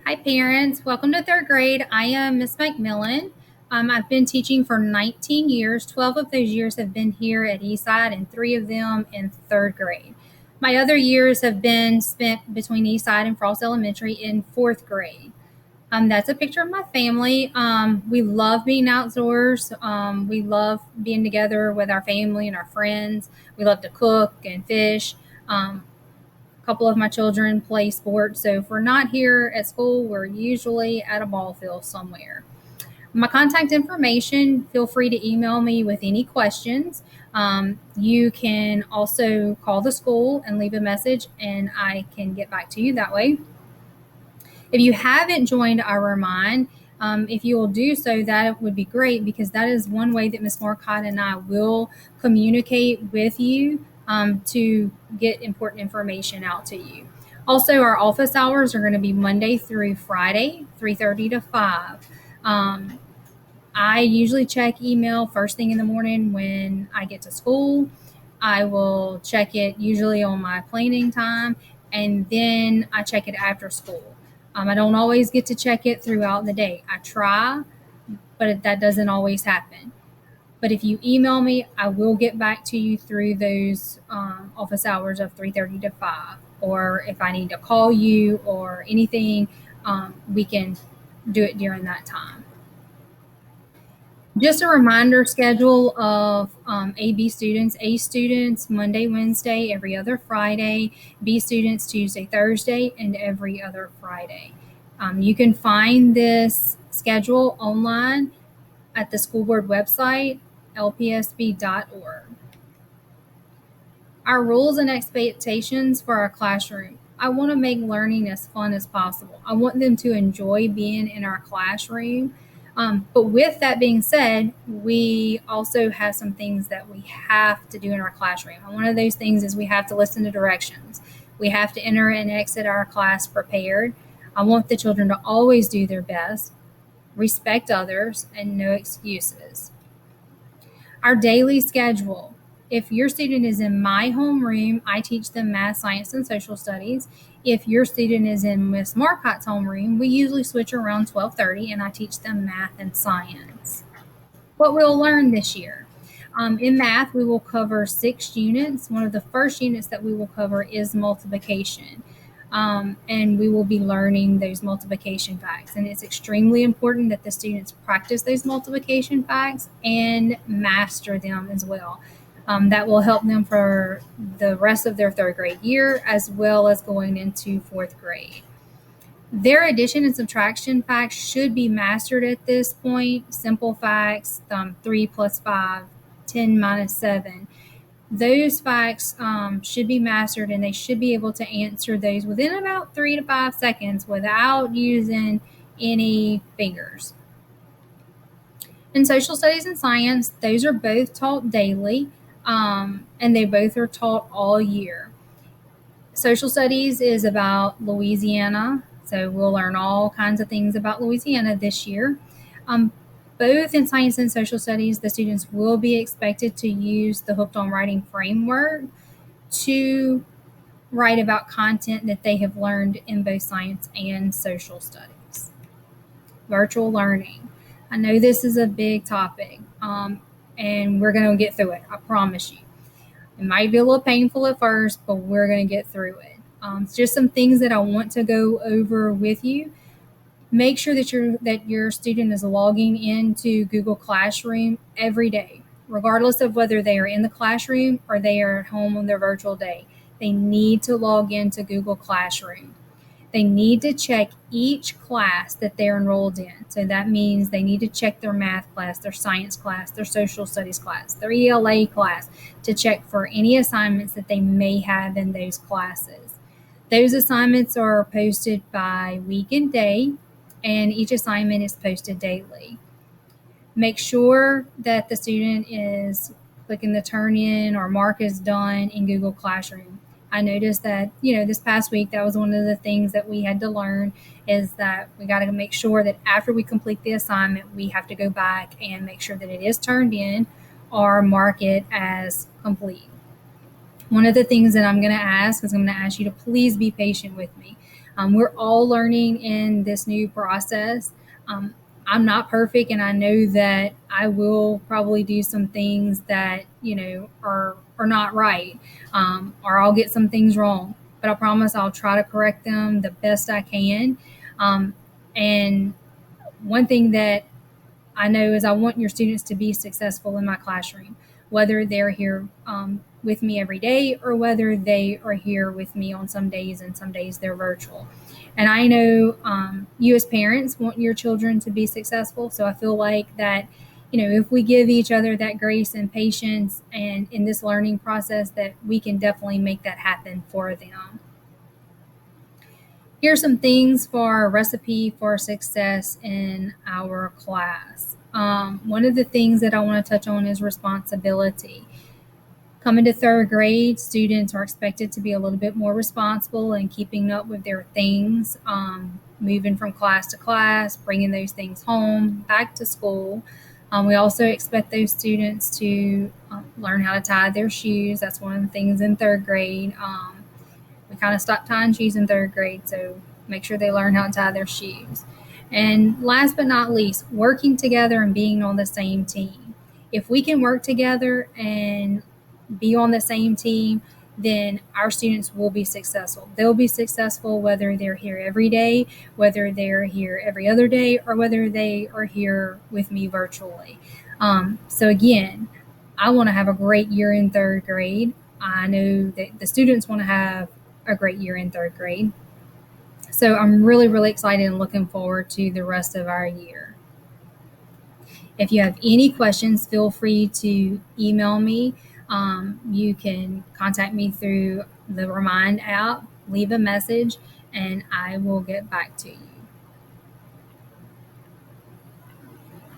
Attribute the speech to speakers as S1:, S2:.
S1: Hi, parents. Welcome to third grade. I am Miss McMillian. I've been teaching for 19 years. 12 of those years have been here at Eastside and 3 of them in third grade. My other years have been spent between Eastside and Frost Elementary in fourth grade. That's a picture of my family. We love being outdoors. We love being together with our family and our friends. We love to cook and fish. A couple of my children play sports, so if we're not here at school, we're usually at a ball field somewhere. My contact information, feel free to email me with any questions. You can also call the school and leave a message, and I can get back to you that way. If you haven't joined our Remind, if you will do so, that would be great, because that is one way that Ms. Marcotte and I will communicate with you to get important information out to you. Also, our office hours are going to be Monday through Friday, 3:30 to 5. I usually check email first thing in the morning when I get to school. I will check it usually on my planning time, and then I check it after school. I don't always get to check it throughout the day. I try, but that doesn't always happen. But if you email me, I will get back to you through those office hours of 3:30 to 5. Or if I need to call you or anything, we can do it during that time. Just a reminder schedule of A students. A students, Monday, Wednesday, every other Friday. B students, Tuesday, Thursday, and every other Friday. You can find this schedule online at the school board website, lpsb.org. Our rules and expectations for our classroom. I want to make learning as fun as possible. I want them to enjoy being in our classroom. But with that being said, we also have some things that we have to do in our classroom. And one of those things is we have to listen to directions. We have to enter and exit our class prepared. I want the children to always do their best, respect others, and no excuses. Our daily schedule. If your student is in my homeroom, I teach them math, science, and social studies. If your student is in Miss Marcotte's homeroom, we usually switch around 12:30, and I teach them math and science. What we'll learn this year. In math, we will cover 6 units. One of the first units that we will cover is multiplication. And we will be learning those multiplication facts. And it's extremely important that the students practice those multiplication facts and master them as well. That will help them for the rest of their third grade year, as well as going into fourth grade. Their addition and subtraction facts should be mastered at this point. Simple facts, 3 plus 5, 10 minus 7. Those facts should be mastered, and they should be able to answer those within about 3 to 5 seconds without using any fingers. In social studies and science, those are both taught daily, and they both are taught all year. Social studies is about Louisiana, so we'll learn all kinds of things about Louisiana this year. Both in science and social studies, the students will be expected to use the Hooked on Writing framework to write about content that they have learned in both science and social studies. Virtual learning. I know this is a big topic, and we're going to get through it. I promise you. It might be a little painful at first, but we're going to get through it. It's just some things that I want to go over with you. Make sure that your student is logging into Google Classroom every day, regardless of whether they are in the classroom or they are at home on their virtual day. They need to log into Google Classroom. They need to check each class that they're enrolled in. So that means they need to check their math class, their science class, their social studies class, their ELA class, to check for any assignments that they may have in those classes. Those assignments are posted by week and day, and each assignment is posted daily. Make sure that the student is clicking the turn in or mark as done in Google Classroom. I noticed that, this past week, that was one of the things that we had to learn, is that we got to make sure that after we complete the assignment, we have to go back and make sure that it is turned in or mark it as complete. One of the things that I'm going to ask is I'm going to ask you to please be patient with me. We're all learning in this new process. Um, I'm not perfect, and I know that I will probably do some things that are not right, or I'll get some things wrong. But I promise I'll try to correct them the best I can. And one thing that I know is I want your students to be successful in my classroom, whether they're here with me every day or whether they are here with me on some days and some days they're virtual. And I know you as parents want your children to be successful. So I feel like that, if we give each other that grace and patience and in this learning process, that we can definitely make that happen for them. Here's some things for a recipe for success in our class. One of the things that I want to touch on is responsibility. Coming to third grade, students are expected to be a little bit more responsible and keeping up with their things, moving from class to class, bringing those things home, back to school. We also expect those students to learn how to tie their shoes. That's one of the things in third grade. We kind of stopped tying shoes in third grade, so make sure they learn how to tie their shoes. And last but not least, working together and being on the same team. If we can work together and be on the same team, then our students will be successful. They'll be successful whether they're here every day, whether they're here every other day, or whether they are here with me virtually. So again, I want to have a great year in third grade. I know that the students want to have a great year in third grade. So I'm really, really excited and looking forward to the rest of our year. If you have any questions, feel free to email me. You can contact me through the Remind app, leave a message, and I will get back to you.